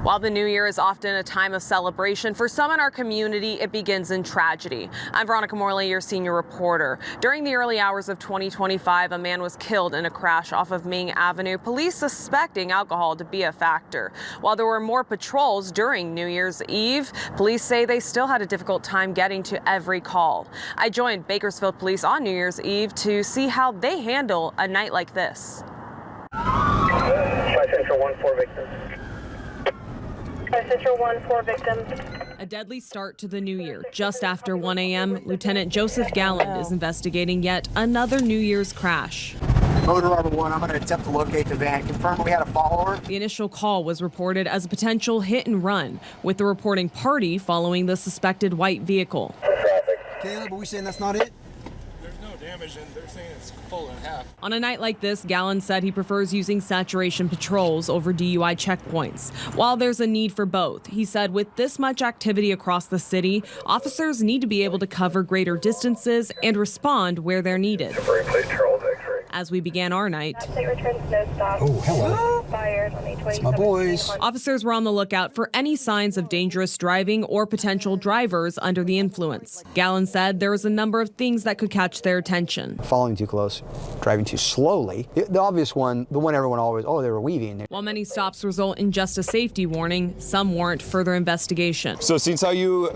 While the new year is often a time of celebration, for some in our community, it begins in tragedy. I'm Veronica Morley, your senior reporter. During the early hours of 2025, a man was killed in a crash off of Ming Avenue, police suspecting alcohol to be a factor. While there were more patrols during New Year's Eve, police say they still had a difficult time getting to every call. I joined Bakersfield police on New Year's Eve to see how they handle a night like this. 5 Central 1-4 victims. 5 Central 1-4 victims. A deadly start to the new year. Just after 1 a.m., Lieutenant Joseph Galland is investigating yet another New Year's crash. Motor Arbor 1, I'm going to attempt to locate the van. Confirm we had a follower. The initial call was reported as a potential hit and run, with the reporting party following the suspected white vehicle. Caleb, are we saying that's not it? There's no damage, and they're saying it's full in half. On a night like this, Galland said he prefers using saturation patrols over DUI checkpoints. While there's a need for both, he said with this much activity across the city, officers need to be able to cover greater distances and respond where they're needed. As we began our night, Oh, hello. It's my boys. officers were on the lookout for any signs of dangerous driving or potential drivers under the influence. Galland said there was a number of things that could catch their attention. Following too close, driving too slowly. The obvious one, the one everyone always, oh, they were weaving. While many stops result in just a safety warning, some warrant further investigation. So since how you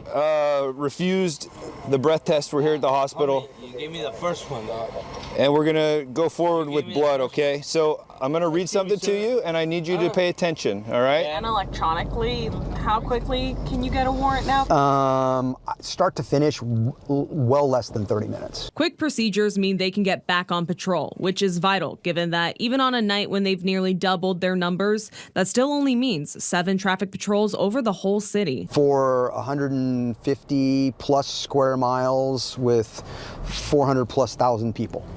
refused the breath test, we're here at the hospital. You gave me the first one, dog. And we're gonna go forward with blood, okay? So I'm gonna read something to you and I need you to pay attention, all right? And electronically, how quickly can you get a warrant now? Start to finish, well less than 30 minutes. Quick procedures mean they can get back on patrol, which is vital given that even on a night when they've nearly doubled their numbers, that still only means 7 traffic patrols over the whole city. For 150 plus square miles with 400 plus thousand people.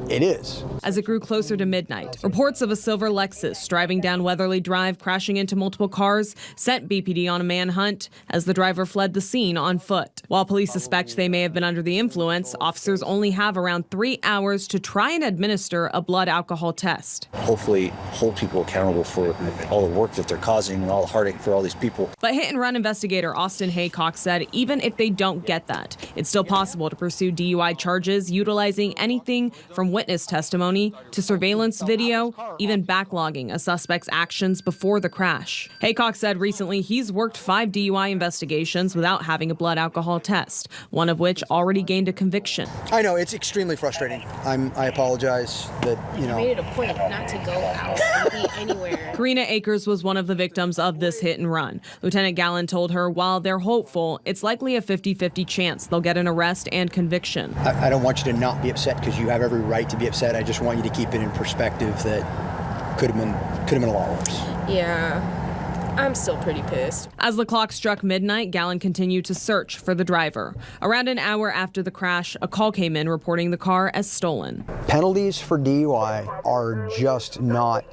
It is. As it grew closer to midnight, reports of a silver Lexus driving down Weatherly Drive, crashing into multiple cars, sent BPD on a manhunt as the driver fled the scene on foot. While police suspect they may have been under the influence, officers only have around 3 hours to try and administer a blood alcohol test. Hopefully hold people accountable for all the work that they're causing and all the heartache for all these people. But hit-and-run investigator Austin Haycock said even if they don't get that, it's still possible to pursue DUI charges utilizing anything from witness testimony to surveillance video, even backlogging a suspect's actions before the crash. Haycock said recently he's worked 5 DUI investigations without having a blood alcohol test, one of which already gained a conviction. I know, it's extremely frustrating. I apologize that, you know. Made it a point not to go out and be anywhere. Karina Akers was one of the victims of this hit and run. Lieutenant Galland told her while they're hopeful, it's likely a 50-50 chance they'll get an arrest and conviction. I don't want you to not be upset because you have every right to be upset. I just want you to keep it in perspective that could have been a lot worse. Yeah, I'm still pretty pissed. As the clock struck midnight, Galland continued to search for the driver. Around an hour after the crash, a call came in reporting the car as stolen. Penalties for DUI are just not,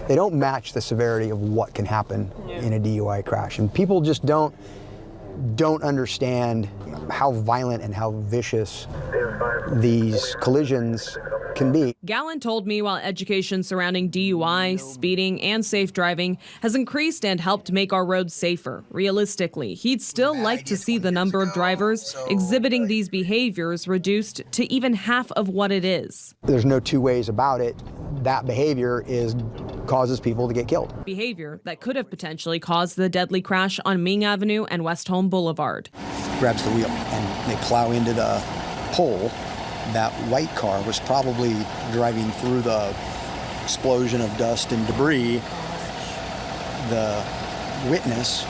they don't match the severity of what can happen in a DUI crash. And people just don't understand how violent and how vicious these collisions can be. Galland told me while education surrounding DUI, speeding, and safe driving has increased and helped make our roads safer, realistically, he'd still like to see the number of drivers exhibiting these behaviors reduced to even half of what it is. There's no two ways about it. That behavior causes people to get killed. Behavior that could have potentially caused the deadly crash on Ming Avenue and West Home Boulevard. Grabs the wheel and they plow into the pole. That white car was probably driving through the explosion of dust and debris. The witness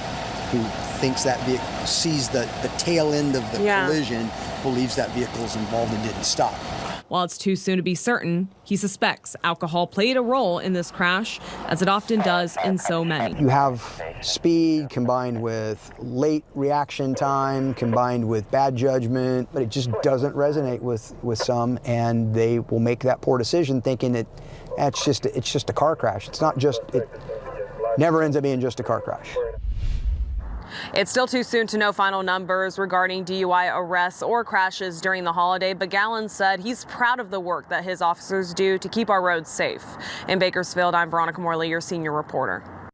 who thinks that vehicle sees the tail end of the collision, believes that vehicle is involved and didn't stop. While it's too soon to be certain, he suspects alcohol played a role in this crash, as it often does in so many. You have speed combined with late reaction time, combined with bad judgment, but it just doesn't resonate with some, and they will make that poor decision thinking that it's just a car crash. It's not just, it never ends up being just a car crash. It's still too soon to know final numbers regarding DUI arrests or crashes during the holiday, but Galland said he's proud of the work that his officers do to keep our roads safe. In Bakersfield, I'm Veronica Morley, your senior reporter.